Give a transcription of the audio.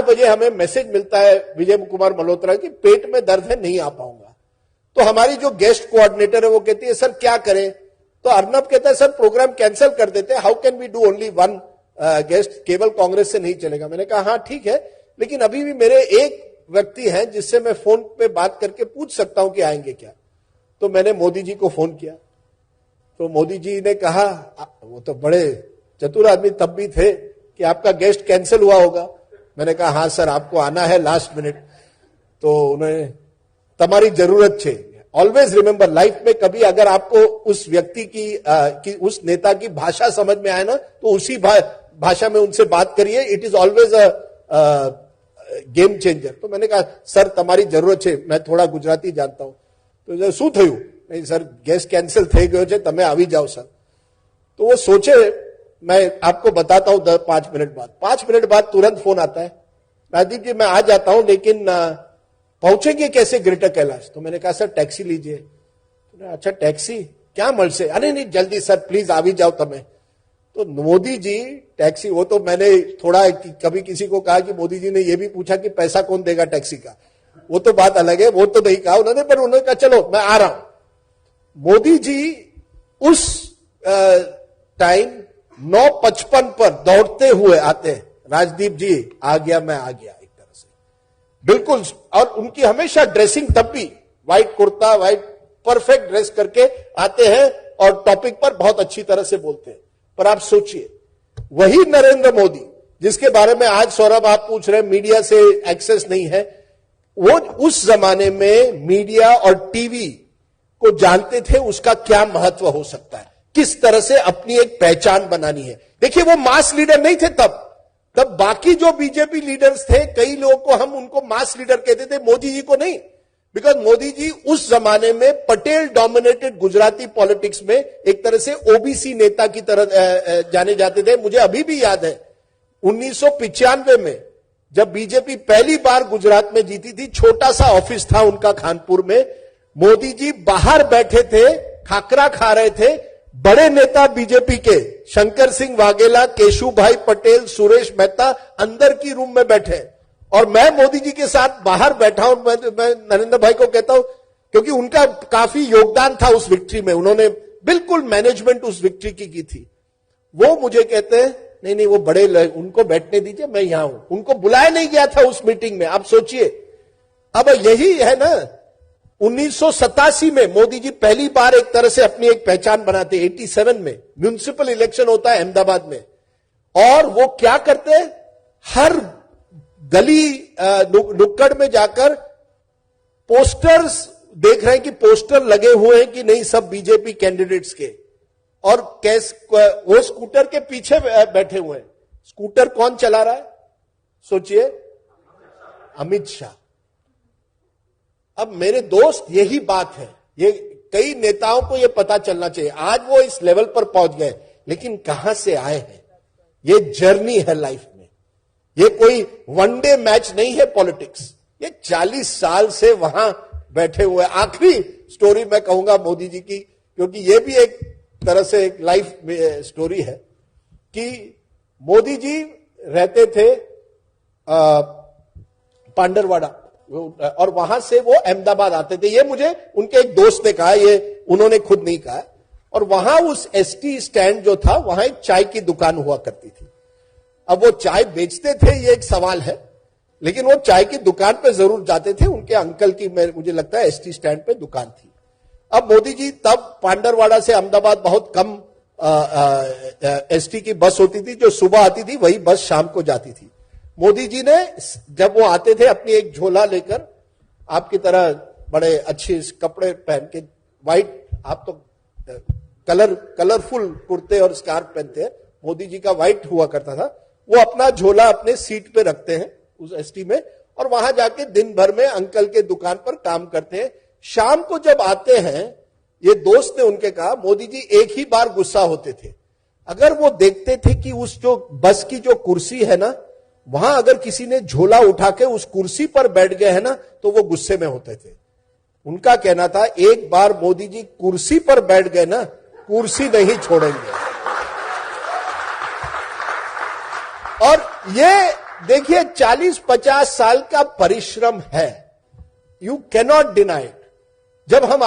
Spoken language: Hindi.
बजे हमें मैसेज मिलता है विजय कुमार मल्होत्रा की पेट में दर्द है, नहीं आ पाऊंगा। तो हमारी जो गेस्ट कोऑर्डिनेटर है वो कहती है सर क्या करें, तो अर्नब कहता है सर प्रोग्राम कैंसिल कर देते हैं, how can we do only one guest, केवल कांग्रेस से नहीं चलेगा। मैंने कहा हाँ ठीक है, लेकिन अभी भी मेरे एक व्यक्ति हैं जिससे मैं फोन पे बात करके पूछ सकता हूं कि आएंगे क्या। तो मैंने मोदी जी को फोन किया, तो मोदी जी ने कहा, वो तो बड़े चतुर आदमी तब भी थे, कि आपका गेस्ट कैंसिल हुआ होगा। मैंने कहा हाँ सर आपको आना है लास्ट मिनट। तो उन्होंने, तुम्हारी जरूरत है, ऑलवेज रिमेंबर लाइफ में कभी अगर आपको उस व्यक्ति की उस नेता की भाषा समझ में आए ना, तो उसी भाषा में उनसे बात करिए, it is always a game changer. तो मैंने कहा सर तुम्हारी जरूरत है, मैं थोड़ा गुजराती जानता हूं। तो शू थयु, नहीं सर गेस्ट कैंसिल થઈ ગયો છે, તમે આવી जाओ सर। तो वो सोचे, मैं आपको बताता हूं 5 मिनट बाद। 5 मिनट बाद तुरंत फोन आता है, राजदीप जी मैं आ जाता हूं, लेकिन पहुंचेंगे कैसे ग्रेटर कैलाश। तो मैंने कहा सर टैक्सी लीजिए। तो अच्छा टैक्सी क्या मल से, अरे नहीं जल्दी सर प्लीज आ भी जाओ तमें। तो मोदी जी टैक्सी, वो तो मैंने थोड़ा कभी किसी को कहा कि मोदी जी ने ये भी पूछा कि पैसा कौन देगा टैक्सी का, वो तो बात अलग है, वो तो नहीं कहा उन्होंने, पर उन्होंने कहा चलो मैं आ रहा हूं। मोदी जी उस टाइम 9:55 पर दौड़ते हुए आते हैं, राजदीप जी आ गया, मैं आ गया, एक तरह से बिल्कुल। और उनकी हमेशा ड्रेसिंग तब भी white kurta, white perfect dress करके आते हैं और टॉपिक पर बहुत अच्छी तरह से बोलते हैं। पर आप सोचिए, वही नरेंद्र मोदी जिसके बारे में आज सौरभ आप पूछ रहे हैं मीडिया से एक्सेस नहीं है, वो उस जमाने में मीडिया और टीवी को जानते थे, उसका क्या महत्व हो सकता है, किस तरह से अपनी एक पहचान बनानी है। देखिए वो मास लीडर नहीं थे तब बाकी जो बीजेपी लीडर्स थे, कई लोगों को हम उनको मास लीडर कहते थे, मोदी जी को नहीं। बिकॉज मोदी जी उस जमाने में पटेल डोमिनेटेड गुजराती पॉलिटिक्स में एक तरह से ओबीसी नेता की तरह जाने जाते थे। मुझे अभी भी याद है 1995 में जब बीजेपी पहली बार गुजरात में जीती थी, छोटा सा ऑफिस था उनका खानपुर में, मोदी जी बाहर बैठे थे, खाकरा खा रहे थे, बड़े नेता बीजेपी के शंकर सिंह वाघेला, केशुभाई पटेल, सुरेश मेहता अंदर की रूम में बैठे और मैं मोदी जी के साथ बाहर बैठा हूं। मैं नरेंद्र भाई को कहता हूं, क्योंकि उनका काफी योगदान था उस विक्ट्री में, उन्होंने बिल्कुल मैनेजमेंट उस विक्ट्री की थी। वो मुझे कहते हैं नहीं नहीं वो बड़े, उनको बैठने दीजिए, मैं यहां हूं। उनको बुलाया नहीं गया था उस मीटिंग में। आप सोचिए, अब यही है ना, 1987 में मोदी जी पहली बार एक तरह से अपनी एक पहचान बनाते, 87 में म्युनिसिपल इलेक्शन होता है अहमदाबाद में, और वो क्या करते हैं, हर गली नुक्कड़ में जाकर पोस्टर्स देख रहे हैं कि पोस्टर लगे हुए हैं कि नहीं सब बीजेपी कैंडिडेट्स के, और वो स्कूटर के पीछे बैठे हुए हैं। स्कूटर कौन चला रहा है सोचिए, अमित शाह। अब मेरे दोस्त यही बात है, ये कई नेताओं को ये पता चलना चाहिए। आज वो इस लेवल पर पहुंच गए, लेकिन कहां से आए हैं, ये जर्नी है लाइफ में, ये कोई वनडे मैच नहीं है पॉलिटिक्स। ये 40 साल से वहां बैठे हुए। आखिरी स्टोरी मैं कहूंगा मोदी जी की, क्योंकि ये भी एक तरह से एक लाइफ स्टोरी है, कि मोदी जी रहते थे पांडरवाड़ा, और वहां से वो अहमदाबाद आते थे। ये मुझे उनके एक दोस्त ने कहा, ये उन्होंने खुद नहीं कहा। और वहां उस एसटी स्टैंड जो था, वहां एक चाय की दुकान हुआ करती थी। अब वो चाय बेचते थे ये एक सवाल है, लेकिन वो चाय की दुकान पे जरूर जाते थे। उनके अंकल की मुझे लगता है एसटी स्टैंड पे दुकान थी। अब मोदी जी तब पांडरवाड़ा से अहमदाबाद बहुत कम एसटी की बस होती थी, जो सुबह आती थी वही बस शाम को जाती थी। मोदी जी ने जब वो आते थे अपनी एक झोला लेकर, आपकी तरह बड़े अच्छे कपड़े पहन के, व्हाइट, आप तो कलरफुल कुर्ते और स्कार्फ पहनते हैं, मोदी जी का व्हाइट हुआ करता था। वो अपना झोला अपने सीट पे रखते हैं उस एसटी में, और वहां जाके दिन भर में अंकल के दुकान पर काम करते हैं। शाम को जब आते हैं, ये दोस्त ने उनके कहा, मोदी जी एक ही बार गुस्सा होते थे, अगर वो देखते थे कि उस जो बस की जो कुर्सी है ना, वहां अगर किसी ने झोला उठा के उस कुर्सी पर बैठ गए है ना, तो वो गुस्से में होते थे। उनका कहना था, एक बार मोदी जी कुर्सी पर बैठ गए ना, कुर्सी नहीं छोड़ेंगे। और ये देखिए 40-50 साल का परिश्रम है, यू कैनॉट डिनाई इट। जब हम